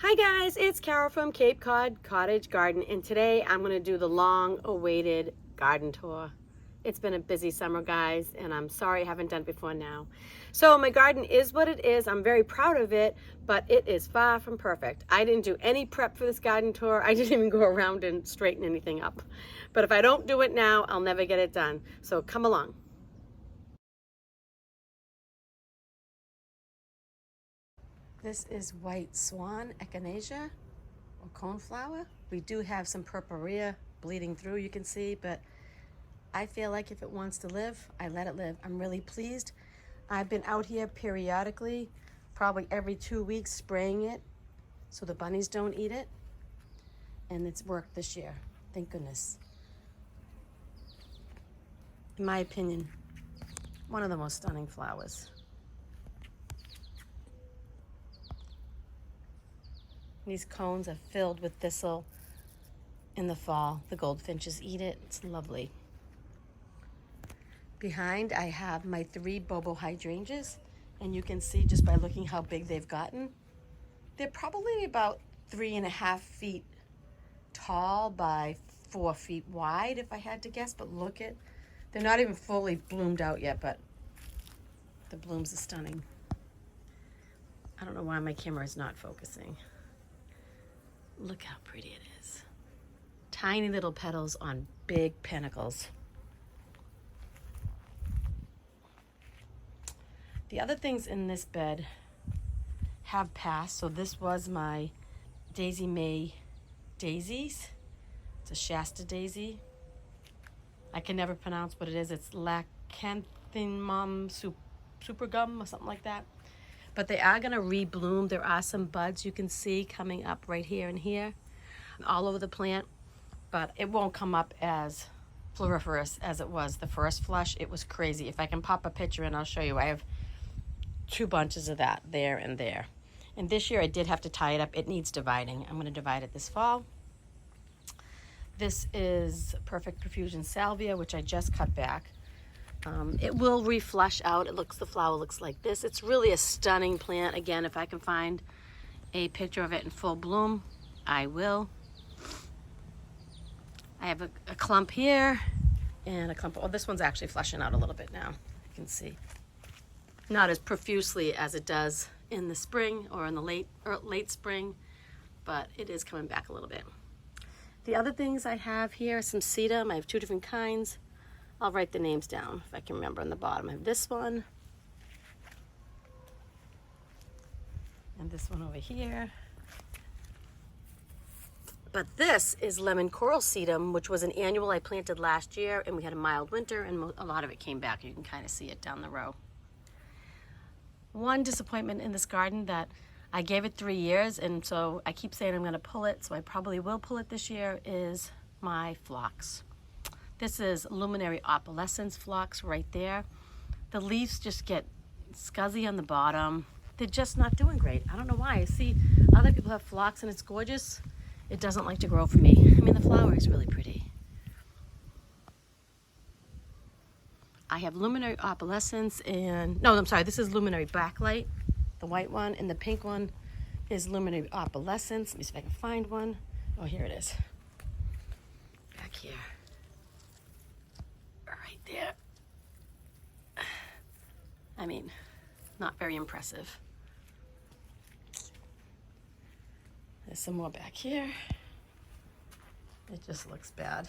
Hi guys, it's Carol from Cape Cod Cottage Garden, and today I'm going to do the long-awaited garden tour. It's been a busy summer, guys, and I'm sorry I haven't done it before now. So my garden is what it is. I'm very proud of it, but it is far from perfect. I didn't do any prep for this garden tour. I didn't even go around and straighten anything up. But if I don't do it now, I'll never get it done. So come along. This is white swan echinacea or coneflower. We do have some purpurea bleeding through, you can see, but I feel like if it wants to live, I let it live. I'm really pleased. I've been out here periodically, probably every 2 weeks, spraying it so the bunnies don't eat it, and it's worked this year, thank goodness. In my opinion, one of the most stunning flowers. These cones are filled with thistle in the fall. The goldfinches eat it. It's lovely. Behind, I have my 3 Bobo hydrangeas, and you can see just by looking how big they've gotten. They're probably about 3.5 feet tall by 4 feet wide, if I had to guess, but look at, they're not even fully bloomed out yet, but the blooms are stunning. I don't know why my camera is not focusing. Look how pretty it is. Tiny little petals on big panicles. The other things in this bed have passed. So this was my Daisy May daisies. It's a Shasta daisy. I can never pronounce what it is. It's Lacanthinum supergum or something like that. But they are going to rebloom. There are some buds you can see coming up right here and here, all over the plant, but it won't come up as floriferous as it was the first flush. It was crazy. If I can pop a picture in, I'll show you. I have 2 bunches of that there and there. And this year I did have to tie it up. It needs dividing. I'm going to divide it this fall. This is Perfect Profusion Salvia, which I just cut back. It will reflush out. The flower looks like this. It's really a stunning plant. Again, if I can find a picture of it in full bloom, I will. I have a clump here and a clump. Oh, this one's actually flushing out a little bit now. You can see. Not as profusely as it does in the spring or in the late spring, but it is coming back a little bit. The other things I have here are some sedum. I have 2 different kinds. I'll write the names down if I can remember on the bottom. I have this one and this one over here. But this is lemon coral sedum, which was an annual I planted last year, and we had a mild winter and a lot of it came back. You can kind of see it down the row. One disappointment in this garden that I gave it 3 years, and so I keep saying I'm going to pull it, so I probably will pull it this year, is my phlox. This is Luminary Opalescens phlox right there. The leaves just get scuzzy on the bottom. They're just not doing great. I don't know why. I see other people have phlox and it's gorgeous. It doesn't like to grow for me. I mean, the flower is really pretty. I have Luminary Opalescens and, no, I'm sorry, this is Luminary Backlight, the white one, and the pink one is Luminary Opalescens. Let me see if I can find one. Oh, here it is. Back here. Right there. I mean, not very impressive. There's some more back here. It just looks bad.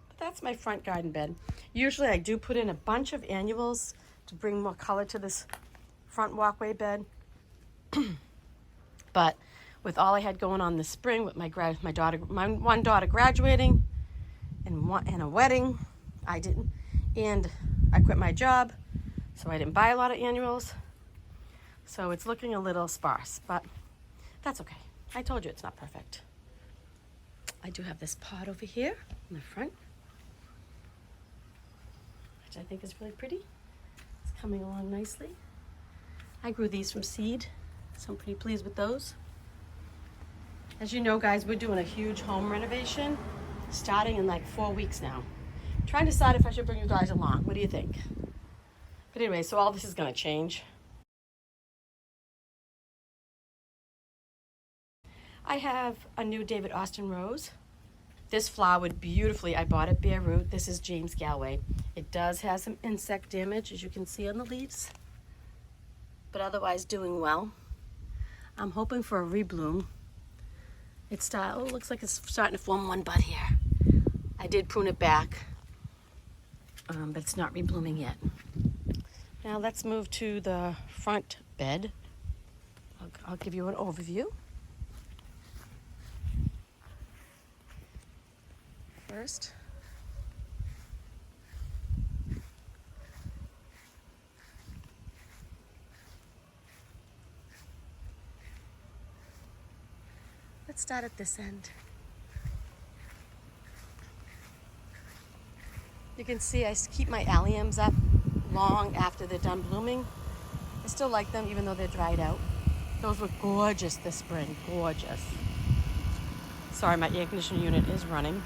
But that's my front garden bed. Usually I do put in a bunch of annuals to bring more color to this front walkway bed. But with all I had going on this spring with my one daughter graduating and a wedding, I didn't, and I quit my job, so I didn't buy a lot of annuals. So it's looking a little sparse, but that's okay. I told you it's not perfect. I do have this pot over here in the front, which I think is really pretty. It's coming along nicely. I grew these from seed, so I'm pretty pleased with those. As you know, guys, we're doing a huge home renovation starting in like 4 weeks now. I'm trying to decide if I should bring you guys along. What do you think? But anyway, so all this is going to change. I have a new David Austin rose. This flowered beautifully. I bought it bare root. This is James Galway. It does have some insect damage, as you can see on the leaves, but otherwise doing well. I'm hoping for a rebloom. It looks like it's starting to form one bud here. I did prune it back, but it's not reblooming yet. Now let's move to the front bed. I'll give you an overview. First, let's start at this end. You can see I keep my alliums up long after they're done blooming. I still like them even though they're dried out. Those were gorgeous this spring, gorgeous. Sorry, my air conditioning unit is running.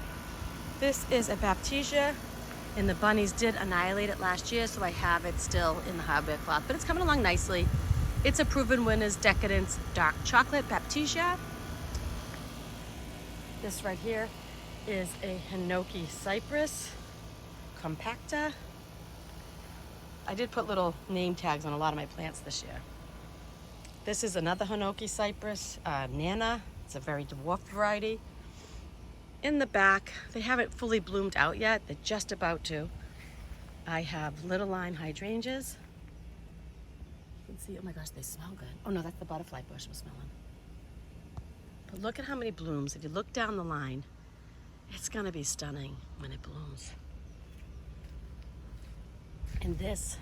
This is a Baptisia, and the bunnies did annihilate it last year, so I have it still in the hardware cloth, but it's coming along nicely. It's a Proven Winners Decadence Dark Chocolate Baptisia. This right here is a Hinoki Cypress Compacta. I did put little name tags on a lot of my plants this year. This is another Hinoki Cypress, Nana. It's a very dwarfed variety. In the back, they haven't fully bloomed out yet. They're just about to. I have Little Line hydrangeas. You can see, oh my gosh, they smell good. Oh no, that's the butterfly bush we're smelling. But look at how many blooms. If you look down the line, it's gonna be stunning when it blooms. And this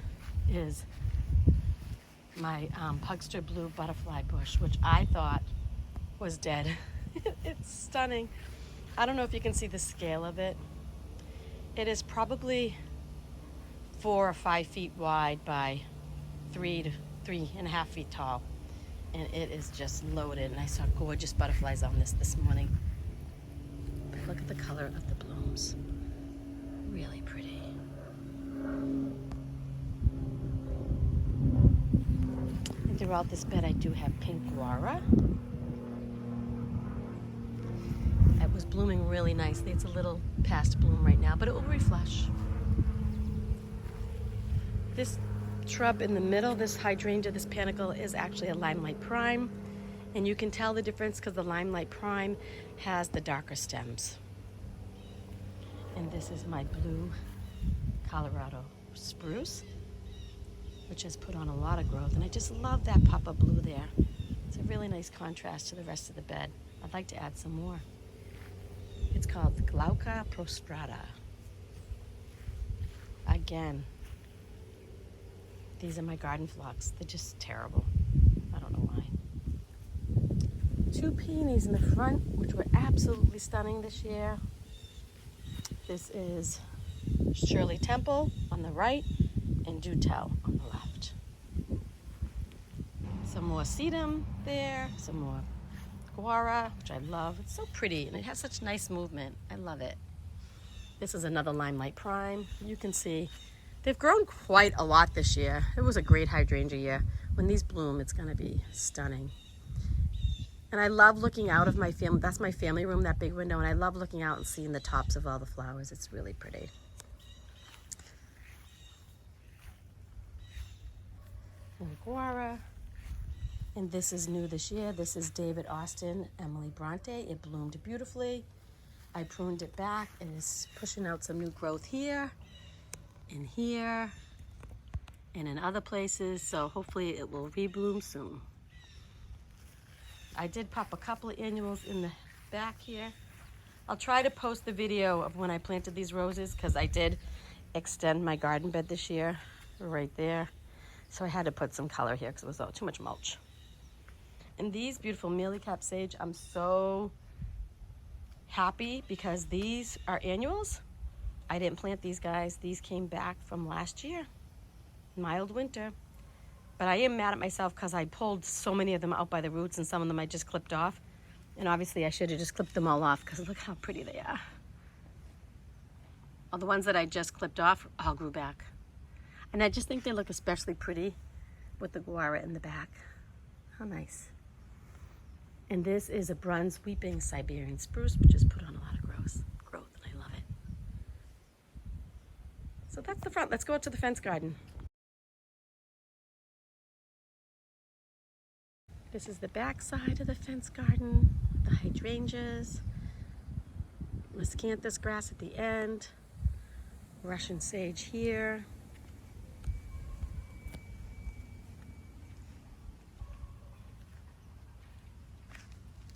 is my Pugster Blue butterfly bush, which I thought was dead. It's stunning. I don't know if you can see the scale of it. It is probably 4 or 5 feet wide by 3 to 3.5 feet tall. And it is just loaded. And I saw gorgeous butterflies on this morning. But look at the color of the blooms. Really pretty. And throughout this bed I do have pink guara. It was blooming really nicely. It's a little past bloom right now, but it will reflush. This shrub in the middle, this hydrangea, this panicle, is actually a Limelight Prime. And you can tell the difference because the Limelight Prime has the darker stems. And this is my blue Colorado spruce, which has put on a lot of growth. And I just love that pop of blue there. It's a really nice contrast to the rest of the bed. I'd like to add some more. It's called Glauca prostrata. Again, these are my garden phlox. They're just terrible. I don't know why. 2 peonies in the front, which were absolutely stunning this year. This is Shirley Temple on the right and Do Tell on the left. Some more sedum there, some more guara, which I love. It's so pretty and it has such nice movement. I love it. This is another Limelight Prime. You can see they've grown quite a lot this year. It was a great hydrangea year. When these bloom, it's gonna be stunning. And I love looking out of my family. That's my family room, that big window, and I love looking out and seeing the tops of all the flowers. It's really pretty. And guara. And this is new this year. This is David Austin, Emily Bronte. It bloomed beautifully. I pruned it back. It is pushing out some new growth here, and here, and in other places. So hopefully it will rebloom soon. I did pop a couple of annuals in the back here. I'll try to post the video of when I planted these roses because I did extend my garden bed this year right there. So I had to put some color here because it was too much mulch. And these beautiful Mealy Cap Sage, I'm so happy because these are annuals. I didn't plant these guys. These came back from last year, mild winter. But I am mad at myself because I pulled so many of them out by the roots and some of them I just clipped off. And obviously I should have just clipped them all off because look how pretty they are. All the ones that I just clipped off all grew back. And I just think they look especially pretty with the guara in the back. How nice. And this is a bronze weeping Siberian spruce, which has put on a lot of growth, and I love it. So that's the front. Let's go out to the fence garden. This is the back side of the fence garden, the hydrangeas, miscanthus grass at the end, Russian sage here.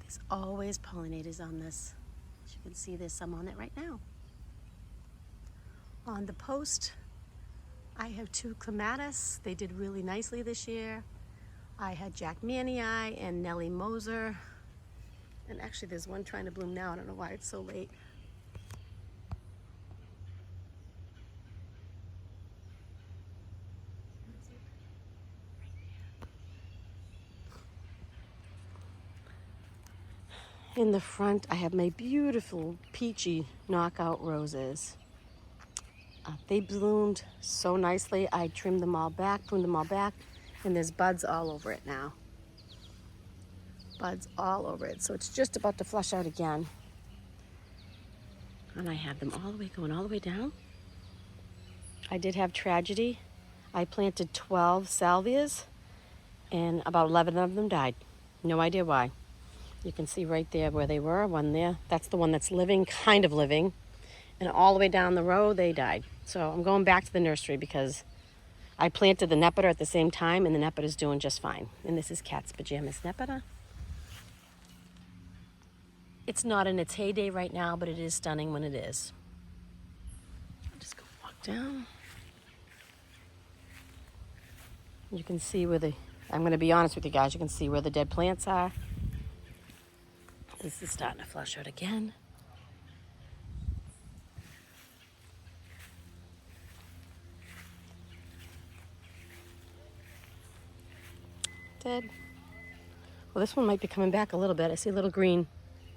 There's always pollinators on this. As you can see, there's some on it right now. On the post, I have 2 clematis. They did really nicely this year. I had Jack Manii and Nellie Moser. And actually there's one trying to bloom now. I don't know why it's so late. In the front, I have my beautiful peachy knockout roses. They bloomed so nicely. I trimmed them all back, pruned them all back, and there's buds all over it now. Buds all over it. So it's just about to flush out again. And I have them all the way, going all the way down. I did have tragedy. I planted 12 salvias, and about 11 of them died. No idea why. You can see right there where they were, one there. That's the one that's living, kind of living. And all the way down the row, they died. So I'm going back to the nursery because I planted the Nepeta at the same time, and the Nepeta is doing just fine. And this is Cat's Pajamas Nepeta. It's not in its heyday right now, but it is stunning when it is. I'll just go walk down. You can see where I'm going to be honest with you guys, you can see where the dead plants are. This is starting to flush out again. Dead. Well, this one might be coming back a little bit. I see a little green.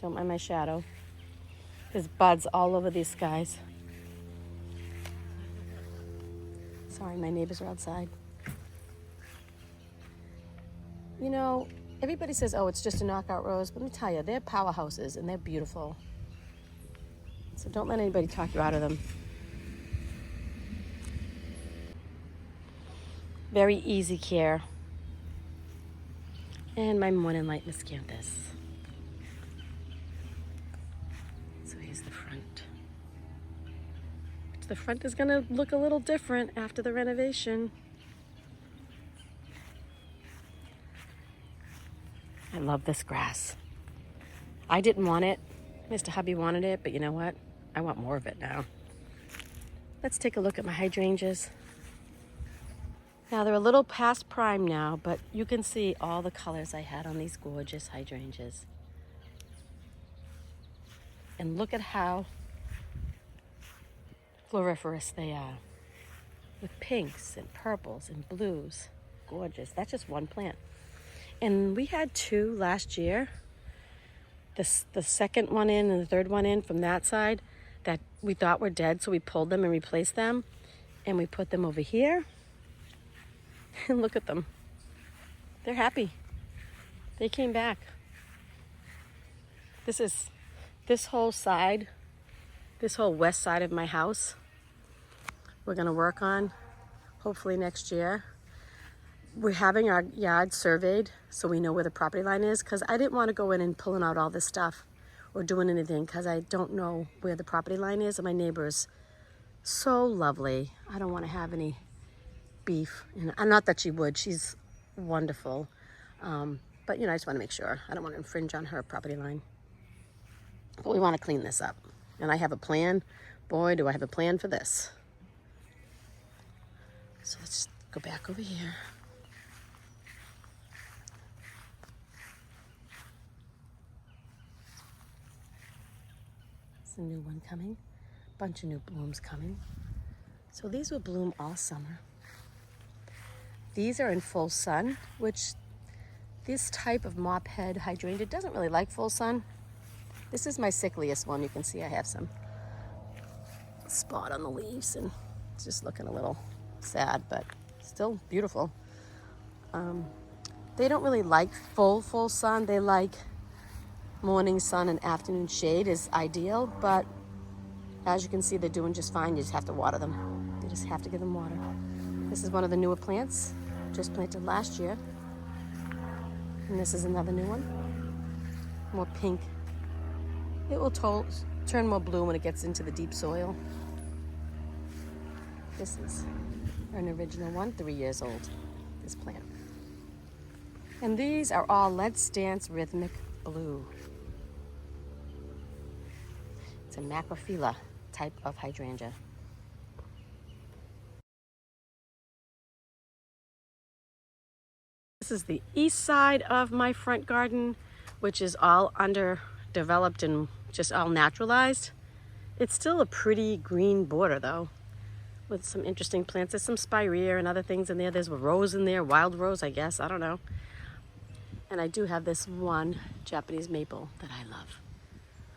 Don't mind my shadow. There's buds all over these skies. Sorry, my neighbors are outside. You know, everybody says, oh, it's just a knockout rose, but let me tell you, they're powerhouses and they're beautiful. So don't let anybody talk you out of them. Very easy care. And my morning light miscanthus. So here's the front. The front is gonna look a little different after the renovation. I love this grass. I didn't want it. Mr. Hubby wanted it, but you know what? I want more of it now. Let's take a look at my hydrangeas. Now they're a little past prime now, but you can see all the colors I had on these gorgeous hydrangeas. And look at how floriferous they are. With pinks and purples and blues. Gorgeous. That's just one plant. And we had 2 last year. The second one in and the third one in from that side that we thought were dead, so we pulled them and replaced them. And we put them over here. And look at them. They're happy. They came back. This whole side, this whole west side of my house, we're gonna work on hopefully next year. We're having our yard surveyed so we know where the property line is, because I didn't want to go in and pulling out all this stuff or doing anything because I don't know where the property line is, and my neighbor's so lovely. I don't want to have any beef. And not that she would, she's wonderful. But you know, I just want to make sure. I don't want to infringe on her property line. But we want to clean this up. And I have a plan. Boy, do I have a plan for this. So let's go back over here. A new one coming, bunch of new blooms coming. So these will bloom all summer. These are in full sun, which this type of mop head hydrangea doesn't really like full sun. This is my sickliest one. You can see I have some spot on the leaves and it's just looking a little sad, but still beautiful. They don't really like full sun. They like morning sun and afternoon shade is ideal, but as you can see, they're doing just fine. You just have to water them. You just have to give them water. This is one of the newer plants, just planted last year. And this is another new one, more pink. It will turn more blue when it gets into the deep soil. This is an original one, 3 years old, this plant. And these are all Let's Dance Rhythmic Blue. It's a Macrophylla type of hydrangea. This is the east side of my front garden, which is all underdeveloped and just all naturalized. It's still a pretty green border though, with some interesting plants. There's some spirea and other things in there. There's a rose in there, wild rose, I guess, I don't know. And I do have this one Japanese maple that I love.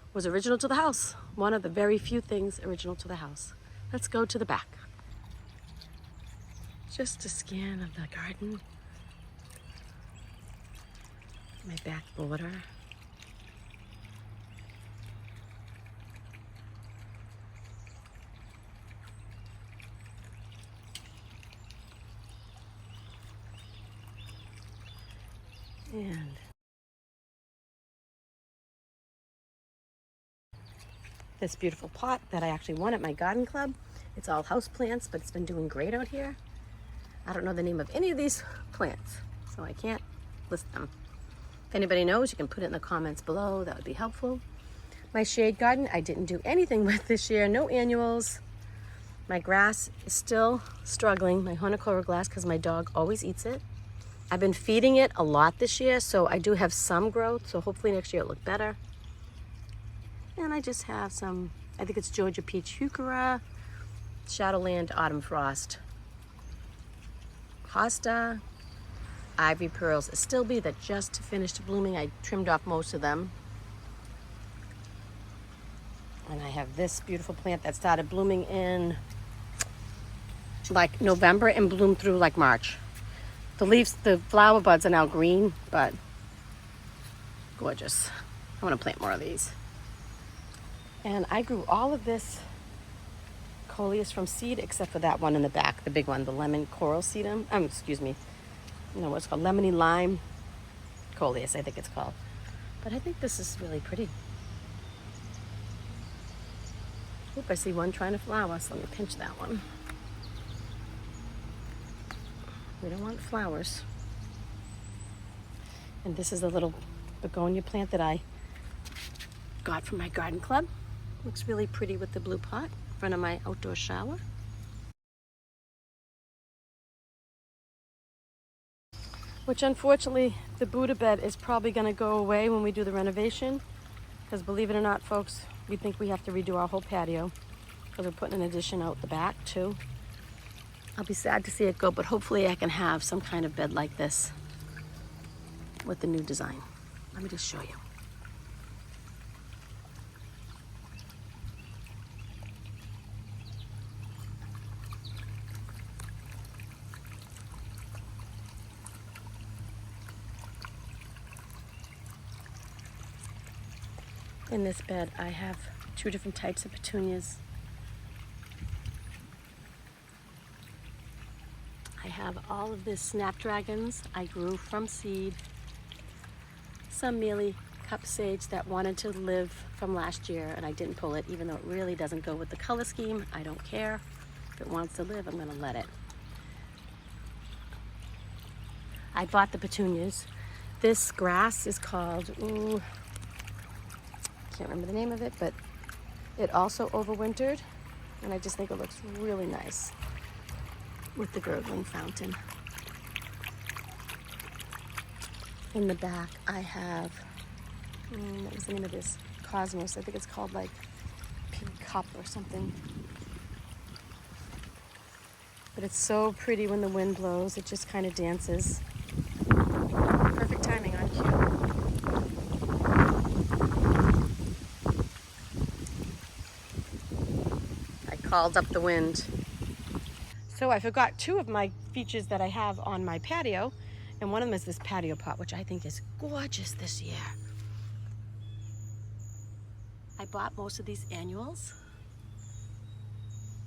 It was original to the house. One of the very few things original to the house. Let's go to the back. Just a scan of the garden. My back border. And this beautiful pot that I actually won at my garden club. It's all house plants, but it's been doing great out here. I don't know the name of any of these plants, so I can't list them. If anybody knows, you can put it in the comments below. That would be helpful. My shade garden, I didn't do anything with this year. No annuals. My grass is still struggling, my Honokora grass, because my dog always eats it. I've been feeding it a lot this year, so I do have some growth, so hopefully next year it'll look better. And I just have some, I think it's Georgia Peach Heuchera, Shadowland Autumn Frost, Hosta, Ivory Pearls Astilbe that just finished blooming. I trimmed off most of them. And I have this beautiful plant that started blooming in like November and bloomed through like March. The leaves, the flower buds are now green, but gorgeous. I want to plant more of these. And I grew all of this coleus from seed, except for that one in the back, the big one, the lemon coral sedum. Excuse me. You know what it's called? Lemony lime coleus, I think it's called. But I think this is really pretty. Oop, I see one trying to flower, so let me pinch that one. We don't want flowers. And this is a little begonia plant that I got from my garden club. Looks really pretty with the blue pot in front of my outdoor shower. Which unfortunately, the Buddha bed is probably gonna go away when we do the renovation. Because believe it or not, folks, we think we have to redo our whole patio. Because we're putting an addition out the back too. I'll be sad to see it go, but hopefully I can have some kind of bed like this with the new design. Let me just show you. In this bed, I have 2 different types of petunias. I have all of this snapdragons I grew from seed. Some mealy cup sage that wanted to live from last year, and I didn't pull it, even though it really doesn't go with the color scheme. I don't care. If it wants to live, I'm gonna let it. I bought the petunias. This grass is called, can't remember the name of it, but it also overwintered, and I just think it looks really nice with the gurgling fountain. In the back, I have, what was the name of this? Cosmos. I think it's called like Pink Cup or something. But it's so pretty when the wind blows. It just kind of dances. Perfect timing on cue. I called up the wind. So I forgot 2 of my features that I have on my patio, and one of them is this patio pot, which I think is gorgeous this year. I bought most of these annuals.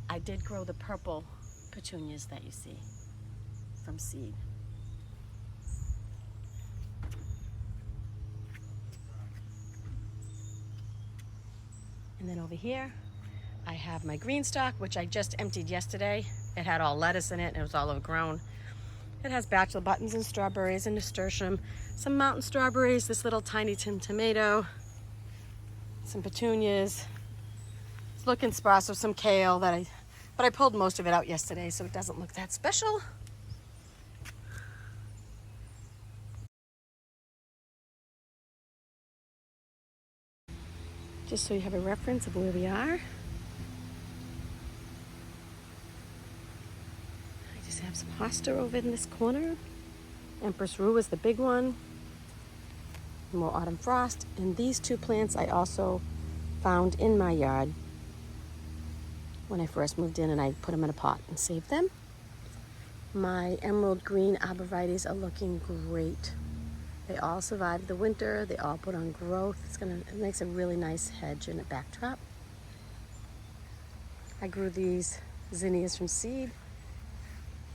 I did grow the purple petunias that you see from seed. And then over here, I have my green stock, which I just emptied yesterday. It had all lettuce in it and it was all overgrown. It has bachelor buttons and strawberries and nasturtium, some mountain strawberries, this little tiny tin tomato, some petunias. It's looking sparse with some kale but I pulled most of it out yesterday, so it doesn't look that special. Just so you have a reference of where we are. I just have some hosta over in this corner. Empress Rue is the big one. More autumn frost. And these two plants I also found in my yard when I first moved in, and I put them in a pot and saved them. My emerald green arborvitaes are looking great. They all survived the winter. They all put on growth. It makes a really nice hedge and a backdrop. I grew these zinnias from seed.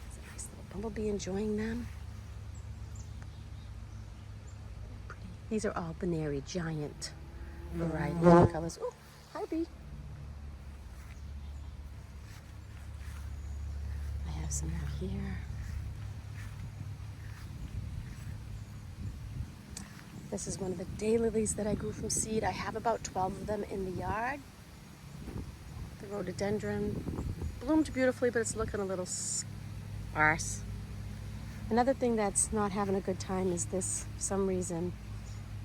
It's a nice little bumblebee enjoying them. Pretty. These are all Benary giant variety of colors. Oh, hi bee. I have some out here. This is one of the daylilies that I grew from seed. I have about 12 of them in the yard. The rhododendron bloomed beautifully, but it's looking a little sparse. Another thing that's not having a good time is this, for some reason,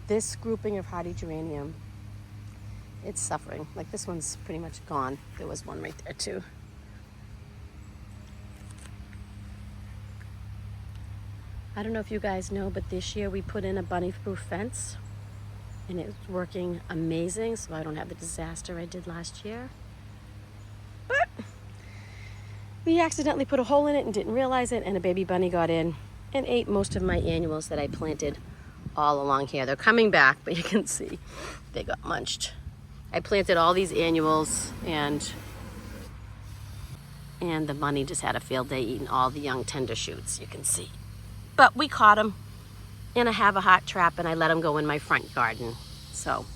this grouping of hardy geranium. It's suffering. Like this one's pretty much gone. There was one right there too. I don't know if you guys know, but this year we put in a bunny-proof fence and it's working amazing, so I don't have the disaster I did last year. But we accidentally put a hole in it and didn't realize it, and a baby bunny got in and ate most of my annuals that I planted all along here. They're coming back, but you can see they got munched. I planted all these annuals and the bunny just had a field day eating all the young tender shoots, you can see. But we caught them, and I have a hot trap, and I let them go in my front garden. So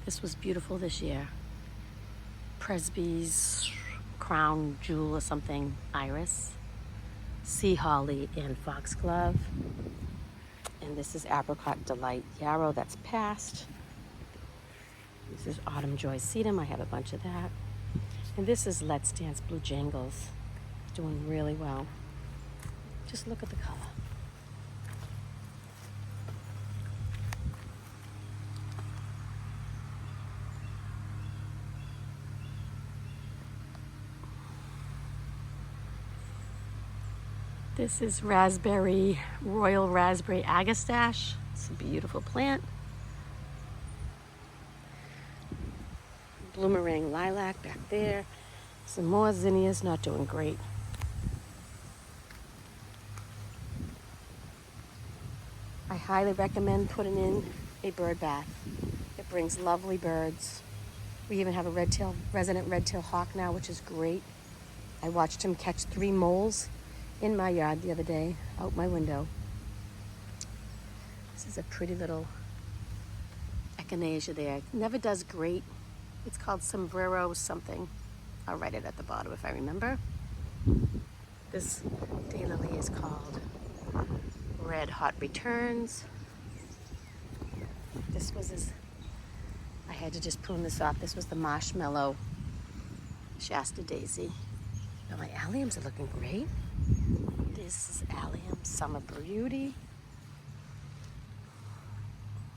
this was beautiful this year. Presby's crown jewel or something, iris, sea holly, and foxglove. And this is apricot delight yarrow that's passed. This is autumn joy sedum. I have a bunch of that. And this is Let's Dance blue jangles. Doing really well. Just look at the color. This is royal raspberry agastache. It's a beautiful plant. Bloomerang lilac back there. Some more zinnias, not doing great. I highly recommend putting in a bird bath. It brings lovely birds. We even have a resident red-tailed hawk now, which is great. I watched him catch 3 moles in my yard the other day, out my window. This is a pretty little echinacea there. It never does great. It's called sombrero something. I'll write it at the bottom if I remember. This daylily is called Red Hot Returns. This was I had to just prune this off. This was the marshmallow Shasta daisy. Now my alliums are looking great. This is allium Summer Beauty.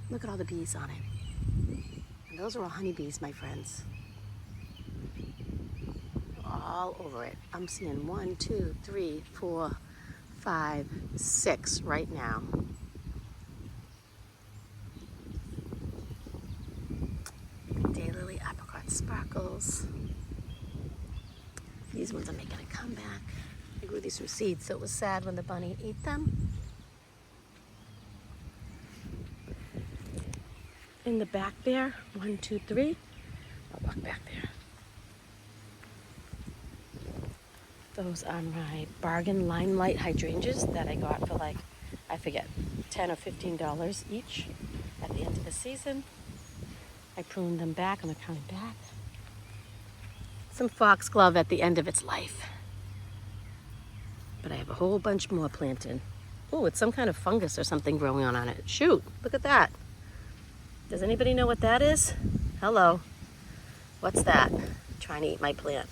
Look at all the bees on it. And those are all honeybees, my friends. All over it. I'm seeing 1, 2, 3, 4, 5, 6 right now. Daylily apricot sparkles. These ones are making a comeback. I grew these from seeds, so it was sad when the bunny ate them. in the back there. 1, 2, 3. I'll walk back there. Those are my bargain limelight hydrangeas that I got for like, I forget, $10 or $15 each at the end of the season. I pruned them back. I'm coming back. Some foxglove at the end of its life. But I have a whole bunch more planted. Oh, it's some kind of fungus or something growing on it. Shoot, look at that. Does anybody know what that is? Hello. What's that? Trying to eat my plant.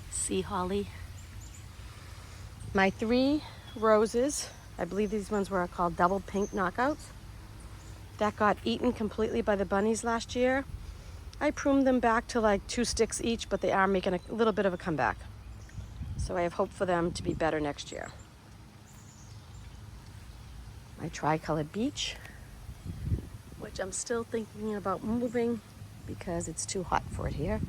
Sea holly. My 3 roses, I believe these ones were called double pink knockouts, that got eaten completely by the bunnies last year. I pruned them back to like 2 sticks each, but they are making a little bit of a comeback. So I have hope for them to be better next year. My tricolored beech, which I'm still thinking about moving because it's too hot for it here.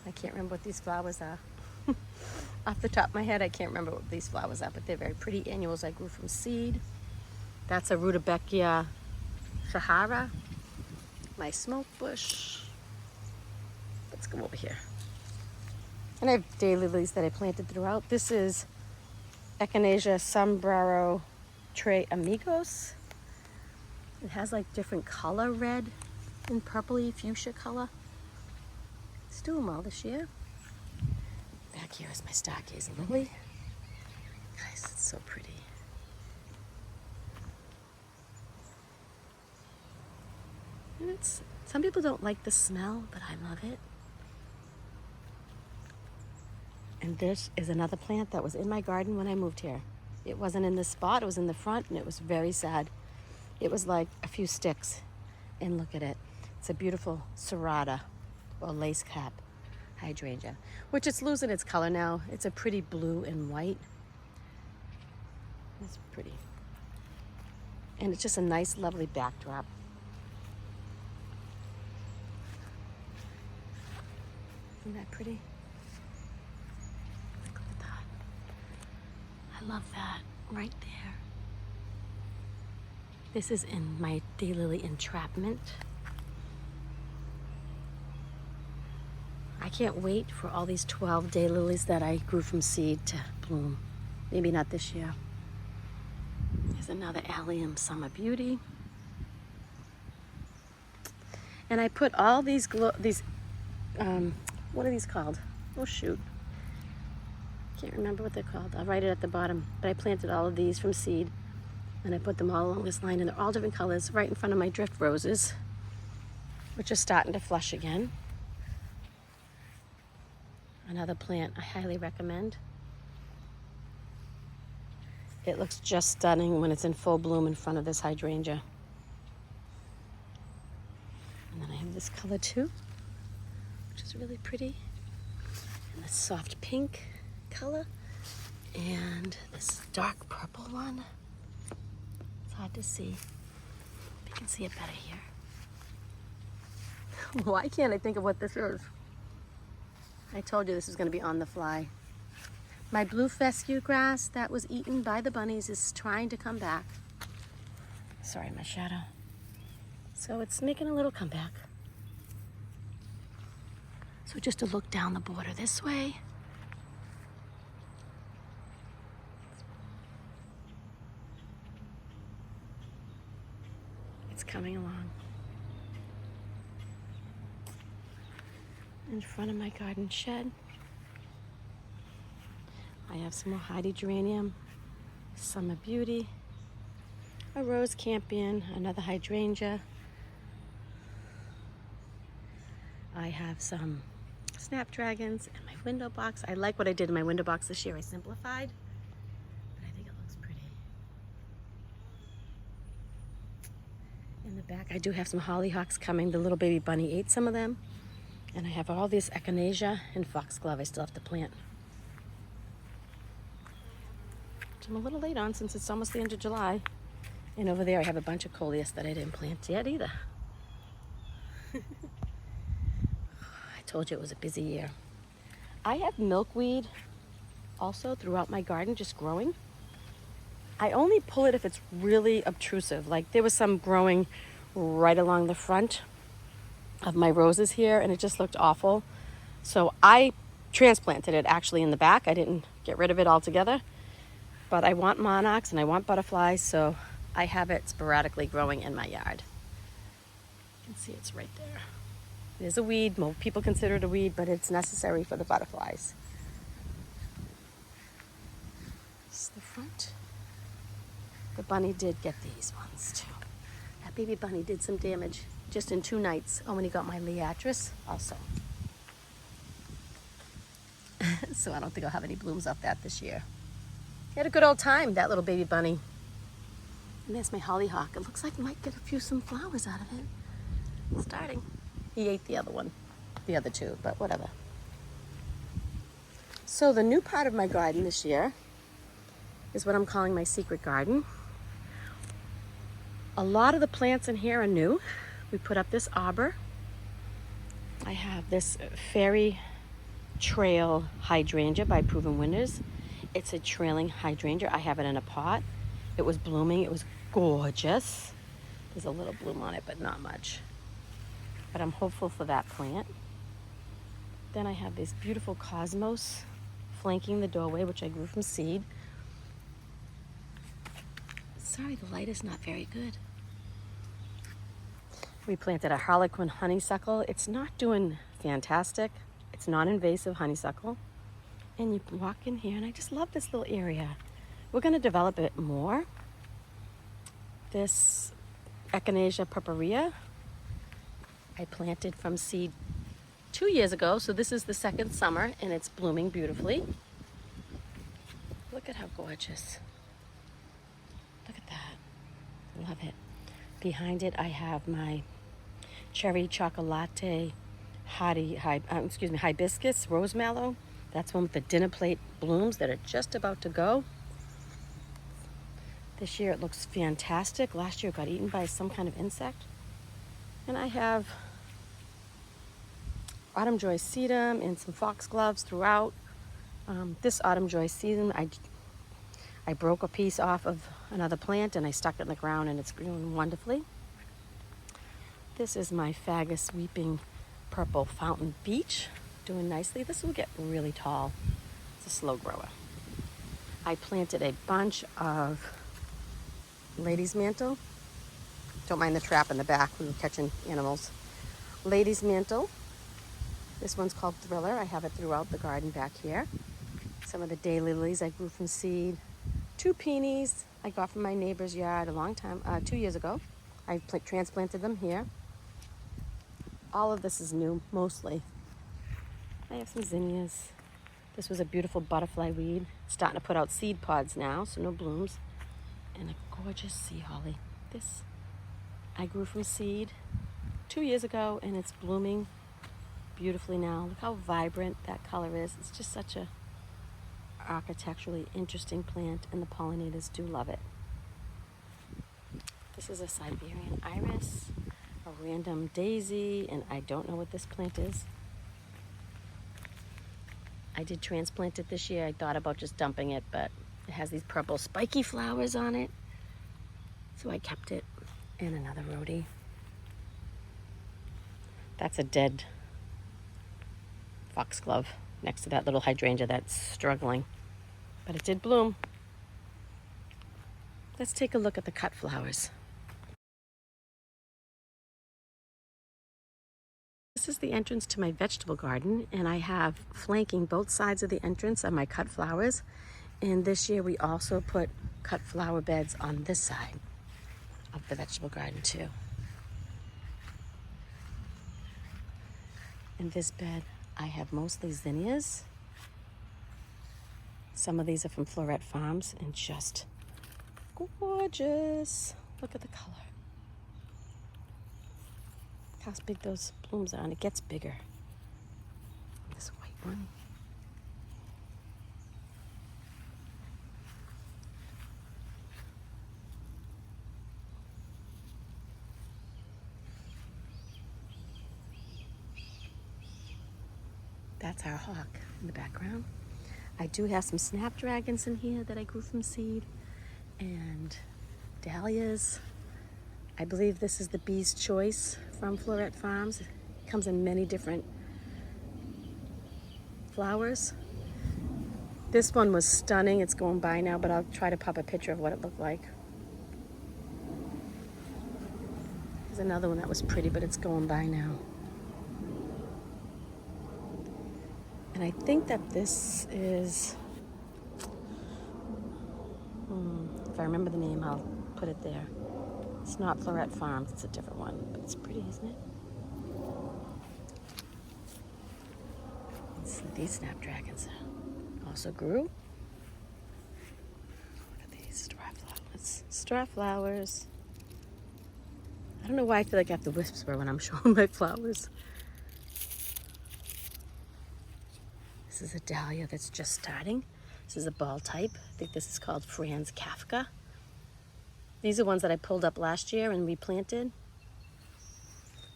I can't remember what these flowers are. Off the top of my head, I can't remember what these flowers are, but they're very pretty annuals I grew from seed. That's a Rudbeckia Sahara. My smoke bush. Let's go over here. And I have daylilies that I planted throughout. This is Echinacea Sombrero Tres Amigos. It has like different color, red and purpley fuchsia color. Let's do them all this year. Back here is my Stargazer lily. Guys, it's so pretty. And some people don't like the smell, but I love it. And this is another plant that was in my garden when I moved here. It wasn't in this spot, it was in the front, and it was very sad. It was like a few sticks, and look at it. It's a beautiful serrata, or lace cap hydrangea, which it's losing its color now. It's a pretty blue and white. It's pretty. And it's just a nice, lovely backdrop. Isn't that pretty? Look at that. I love that right there. This is in my daylily entrapment. I can't wait for all these 12 daylilies that I grew from seed to bloom. Maybe not this year. There's another Allium Summer Beauty. And I put all these, what are these called? Oh shoot. Can't remember what they're called. I'll write it at the bottom. But I planted all of these from seed. And I put them all along this line, and they're all different colors right in front of my drift roses, which are starting to flush again. Another plant I highly recommend. It looks just stunning when it's in full bloom in front of this hydrangea. And then I have this color too, which is really pretty. And this soft pink color. And this dark purple one. It's hard to see. You can see it better here. Why can't I think of what this is? I told you this is going to be on the fly. My blue fescue grass that was eaten by the bunnies is trying to come back. Sorry, my shadow. So it's making a little comeback. So just to look down the border this way. It's coming along. In front of my garden shed, I have some more hardy geranium, Summer Beauty, a rose campion, another hydrangea. I have some snapdragons in my window box. I like what I did in my window box this year. I simplified, but I think it looks pretty. In the back, I do have some hollyhocks coming. The little baby bunny ate some of them. And I have all this echinacea and foxglove I still have to plant. Which I'm a little late on since it's almost the end of July. And over there I have a bunch of coleus that I didn't plant yet either. I told you it was a busy year. I have milkweed also throughout my garden, just growing. I only pull it if it's really obtrusive. Like there was some growing right along the front of my roses here, and it just looked awful. So I transplanted it actually in the back. I didn't get rid of it altogether. But I want monarchs and I want butterflies, so I have it sporadically growing in my yard. You can see it's right there. It is a weed. Most people consider it a weed, but it's necessary for the butterflies. This is the front. The bunny did get these ones too. That baby bunny did some damage just in 2 nights. Oh, and he got my liatris also. So I don't think I'll have any blooms off that this year. He had a good old time, that little baby bunny. And there's my hollyhock. It looks like I might get some flowers out of it. It's starting. He ate the other 2, but whatever. So the new part of my garden this year is what I'm calling my secret garden. A lot of the plants in here are new. We put up this arbor. I have this fairy trail hydrangea by Proven Winners. It's a trailing hydrangea. I have it in a pot. It was blooming. It was gorgeous. There's a little bloom on it, but not much. But I'm hopeful for that plant. Then I have this beautiful cosmos flanking the doorway, which I grew from seed. Sorry, the light is not very good. We planted a Harlequin honeysuckle. It's not doing fantastic. It's non-invasive honeysuckle. And you walk in here, and I just love this little area. We're going to develop it more. This Echinacea purpurea, I planted from seed 2 years ago, so this is the second summer, and it's blooming beautifully. Look at how gorgeous. Look at that. Love it. Behind it, I have my cherry chocolate hibiscus rose mallow. That's one with the dinner plate blooms that are just about to go. This year it looks fantastic. Last year it got eaten by some kind of insect. And I have autumn joy sedum and some foxgloves throughout. This autumn joy sedum, I broke a piece off of another plant and I stuck it in the ground, and it's growing wonderfully. This is my Fagus weeping purple fountain beech, doing nicely. This will get really tall. It's a slow grower. I planted a bunch of lady's mantle. Don't mind the trap in the back when we're catching animals. Lady's mantle. This one's called Thriller. I have it throughout the garden back here. Some of the daylilies I grew from seed. 2 peonies I got from my neighbor's yard a long time, 2 years ago. I transplanted them here. All of this is new, mostly. I have some zinnias. This was a beautiful butterfly weed. It's starting to put out seed pods now, so no blooms. And a gorgeous sea holly. This I grew from seed 2 years ago, and it's blooming beautifully now. Look how vibrant that color is. It's just such a architecturally interesting plant, and the pollinators do love it. This is a Siberian iris, a random daisy, and I don't know what this plant is. I did transplant it this year. I thought about just dumping it, but it has these purple spiky flowers on it, so I kept it. And another rhodie. That's a dead foxglove next to that little hydrangea that's struggling, but it did bloom. Let's take a look at the cut flowers. This is the entrance to my vegetable garden, and I have flanking both sides of the entrance of my cut flowers. And this year we also put cut flower beds on this side of the vegetable garden too. In this bed I have mostly zinnias. Some of these are from Florette Farms, and just gorgeous. Look at the color. Look how big those blooms are, and it gets bigger. This white one. That's our hawk in the background. I do have some snapdragons in here that I grew from seed, and dahlias. I believe this is the Bee's Choice from Floret Farms. It comes in many different flowers. This one was stunning. It's going by now, but I'll try to pop a picture of what it looked like. There's another one that was pretty, but it's going by now. And I think that this is, if I remember the name, I'll put it there. It's not Floret Farms, it's a different one, but it's pretty, isn't it? These snapdragons also grew. Look at these straw flowers. Straw flowers. I don't know why I feel like I have to whisper when I'm showing my flowers. This is a dahlia that's just starting. This is a ball type. I think this is called Franz Kafka. These are ones that I pulled up last year and replanted.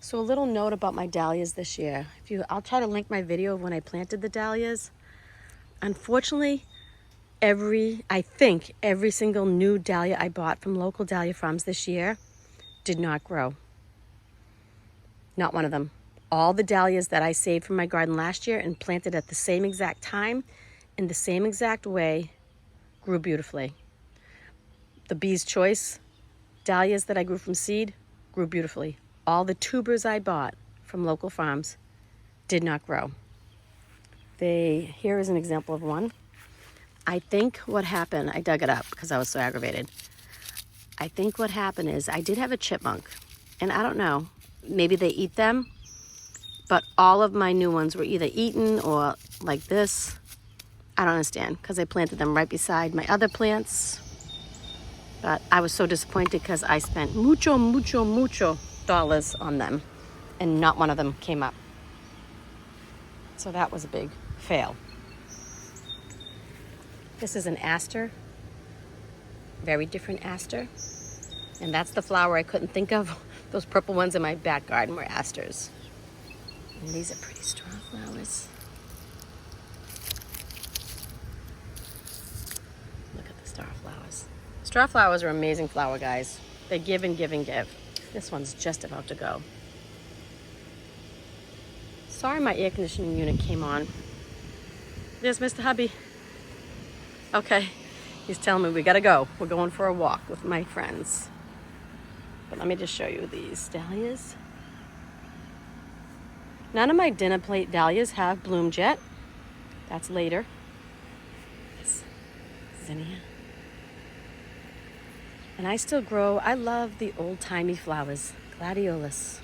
So a little note about my dahlias this year. I'll try to link my video of when I planted the dahlias. Unfortunately, I think every single new dahlia I bought from local dahlia farms this year did not grow. Not one of them. All the dahlias that I saved from my garden last year and planted at the same exact time, in the same exact way, grew beautifully. The Bee's Choice dahlias that I grew from seed grew beautifully. All the tubers I bought from local farms did not grow. Here is an example of one. I think what happened, I dug it up because I was so aggravated. I think what happened is I did have a chipmunk, and I don't know, maybe they eat them, but all of my new ones were either eaten or like this. I don't understand, because I planted them right beside my other plants. But I was so disappointed because I spent mucho dollars on them, and not one of them came up. So that was a big fail. This is an aster, very different aster. And that's the flower I couldn't think of. Those purple ones in my back garden were asters. And these are pretty straw flowers. Look at the star flowers. Straw flowers are amazing flower, guys. They give and give and give. This one's just about to go. Sorry my air conditioning unit came on. There's Mr. Hubby. Okay, he's telling me we gotta go. We're going for a walk with my friends. But let me just show you these dahlias. None of my dinner plate dahlias have bloomed yet. That's later. This zinnia. And I still grow, I love the old-timey flowers. Gladiolus.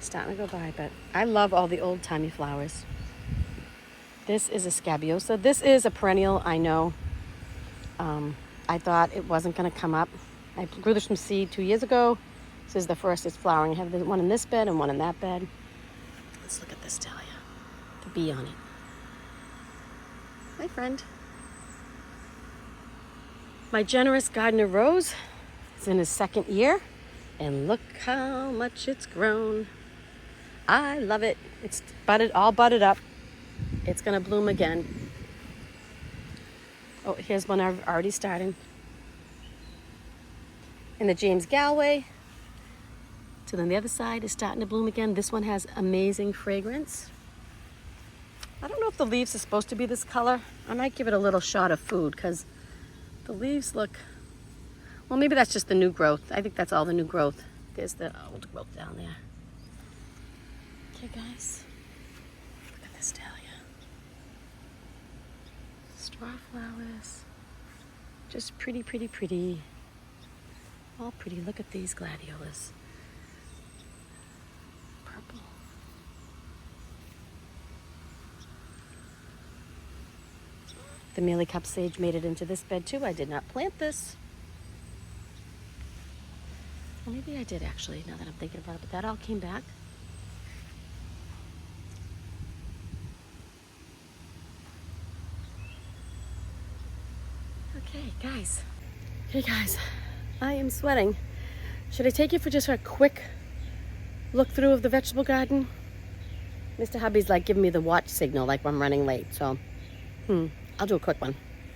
Starting to go by, but I love all the old-timey flowers. This is a scabiosa. This is a perennial, I know. I thought it wasn't gonna come up. I grew this from seed 2 years ago. This is the first it's flowering. I have one in this bed and one in that bed. Let's look at this dahlia. The bee on it. Hi, friend. My generous gardener Rose is in his second year, and look how much it's grown. I love it. It's all budded up. It's gonna bloom again. Oh, here's one already starting. And the James Galway, so then the other side is starting to bloom again. This one has amazing fragrance. I don't know if the leaves are supposed to be this color. I might give it a little shot of food because the leaves look, well, maybe that's just the new growth. I think that's all the new growth. There's the old growth down there. Okay, guys, look at this dahlia. Straw flowers, just pretty, pretty, pretty. All pretty. Look at these gladiolas. Purple. The Mealy Cup Sage made it into this bed too. I did not plant this. Well, maybe I did actually, now that I'm thinking about it, but that all came back. Okay, guys. Hey, guys. I am sweating. Should I take you for just a quick look through of the vegetable garden? Mr. Hubby's like giving me the watch signal like I'm running late, so I'll do a quick one.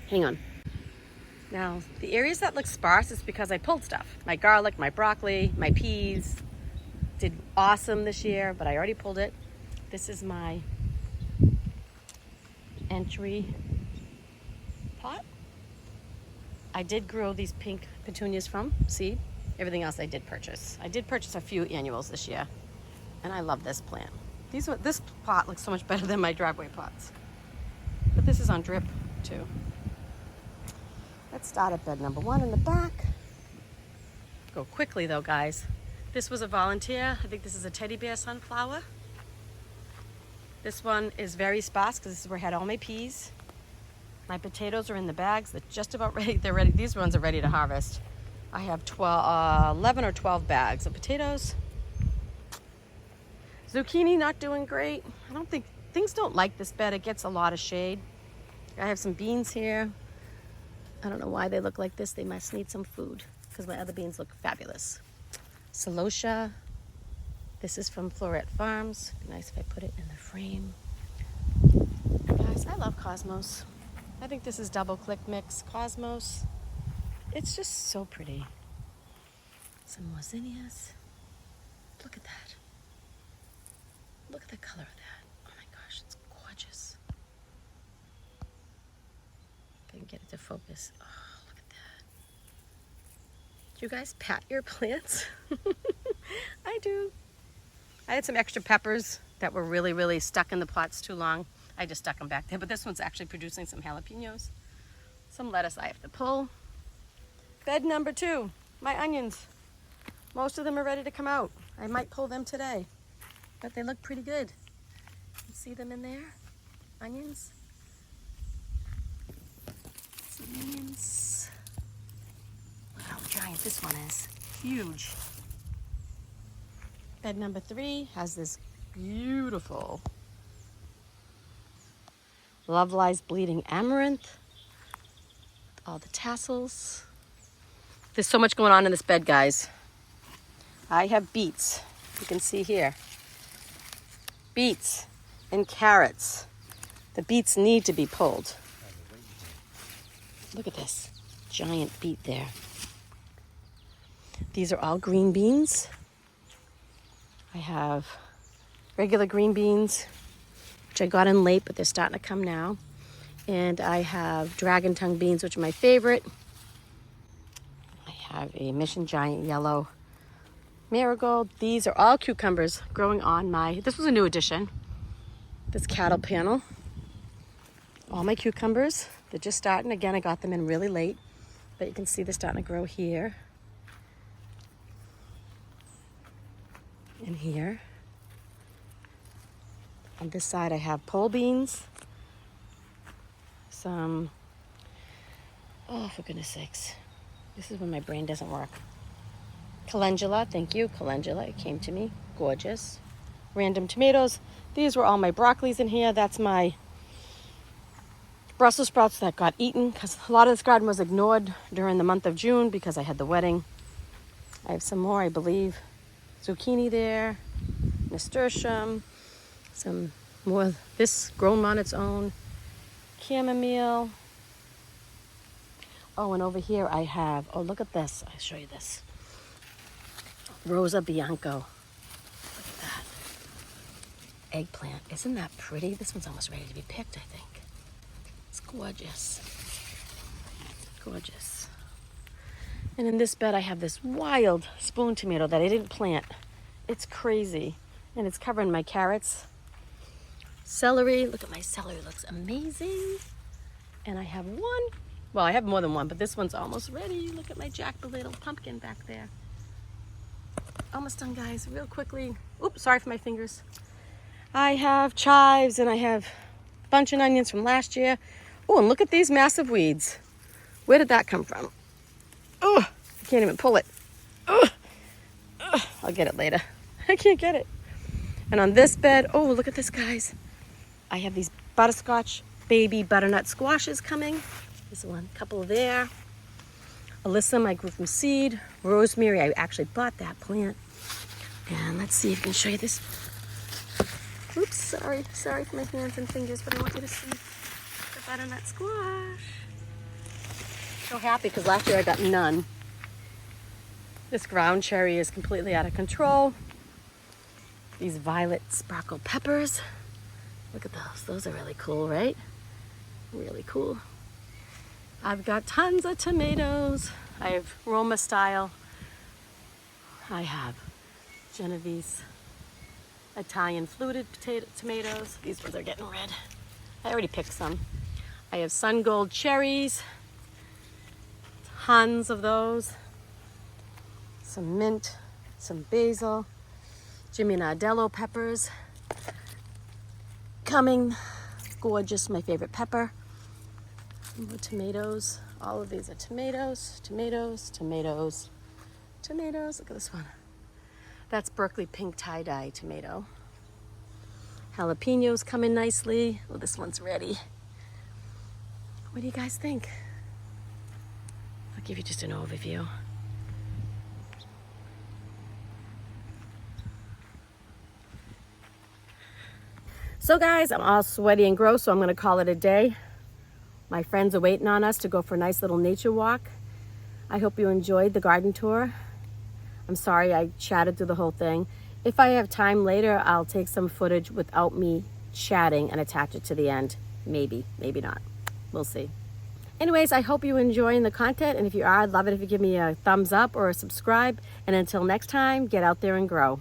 Hang on. Now, the areas that look sparse is because I pulled stuff. My garlic, my broccoli, my peas did awesome this year, but I already pulled it. This is my entry pot. I did grow these pink petunias from seed. Everything else I did purchase. I did purchase a few annuals this year, and I love this plant. This pot looks so much better than my driveway pots. But this is on drip too. Let's start at bed number 1 in the back. Go quickly though, guys. This was a volunteer. I think this is a teddy bear sunflower. This one is very sparse because this is where I had all my peas. My potatoes are in the bags. They're just about ready. They're ready. These ones are ready to harvest. I have 11 or 12 bags of potatoes. Zucchini not doing great. I don't think, things don't like this bed. It gets a lot of shade. I have some beans here. I don't know why they look like this. They must need some food because my other beans look fabulous. Celosia. This is from Floret Farms. Be nice if I put it in the frame. Guys, I love Cosmos. I think this is double click mix Cosmos. It's just so pretty. Some more zinnias. Look at that. Look at the color of that. Oh my gosh, it's gorgeous. If I can get it to focus. Oh, look at that. Do you guys pat your plants? I do. I had some extra peppers that were really, really stuck in the pots too long. I just stuck them back there, but this one's actually producing some jalapenos. Some lettuce I have to pull. Bed number 2, my onions. Most of them are ready to come out. I might pull them today, but they look pretty good. You see them in there? Onions. Some onions. Look how giant this one is. Huge. Bed number 3 has this beautiful Love Lies Bleeding Amaranth. All the tassels. There's so much going on in this bed, guys. I have beets. You can see here. Beets and carrots. The beets need to be pulled. Look at this giant beet there. These are all green beans. I have regular green beans, which I got in late, but they're starting to come now. And I have dragon tongue beans, which are my favorite. I have a Mission Giant Yellow Marigold. These are all cucumbers growing on my, this was a new addition, this cattle panel. All my cucumbers, they're just starting. Again, I got them in really late, but you can see they're starting to grow here and here. On this side, I have pole beans, some, oh, for goodness sakes. This is when my brain doesn't work. Calendula, thank you, calendula, it came to me, gorgeous. Random tomatoes. These were all my broccolis in here. That's my Brussels sprouts that got eaten because a lot of this garden was ignored during the month of June because I had the wedding. I have some more, I believe. Zucchini there, nasturtium, some more, this grown on its own, chamomile. Oh, and over here I have, oh, look at this. I'll show you this. Rosa Bianco. Look at that. Eggplant. Isn't that pretty? This one's almost ready to be picked, I think. It's gorgeous. Gorgeous. And in this bed I have this wild spoon tomato that I didn't plant. It's crazy. And it's covering my carrots. Celery. Look at my celery. It looks amazing. And I have one. Well, I have more than one, but this one's almost ready. Look at my Jack Little pumpkin back there. Almost done, guys. Real quickly. Oops, sorry for my fingers. I have chives and I have a bunch of onions from last year. Oh, and look at these massive weeds. Where did that come from? Oh, I can't even pull it. Oh, I'll get it later. I can't get it. And on this bed, oh, look at this, guys. I have these butterscotch baby butternut squashes coming. There's one, couple there. Alyssum, I grew from seed. Rosemary, I actually bought that plant. And let's see if I can show you this. Oops, sorry for my hands and fingers, but I want you to see the butternut squash. So happy because last year I got none. This ground cherry is completely out of control. These violet sparkle peppers. Look at those. Those are really cool, right? Really cool. I've got tons of tomatoes. I have Roma style. I have Genovese Italian fluted tomatoes. These ones are getting red. I already picked some. I have sun gold cherries. Tons of those. Some mint, some basil, Jimmy Nardello peppers. Coming, gorgeous, my favorite pepper. More tomatoes. All of these are tomatoes, tomatoes, tomatoes, tomatoes. Look at this one. That's Berkeley pink tie-dye tomato. Jalapenos come in nicely. Oh, this one's ready. What do you guys think? I'll give you just an overview. So guys, I'm all sweaty and gross, so I'm gonna call it a day. My friends are waiting on us to go for a nice little nature walk. I hope you enjoyed the garden tour. I'm sorry I chatted through the whole thing. If I have time later, I'll take some footage without me chatting and attach it to the end. Maybe, maybe not. We'll see. Anyways, I hope you're enjoying the content, and if you are, I'd love it if you give me a thumbs up or a subscribe. And until next time, get out there and grow.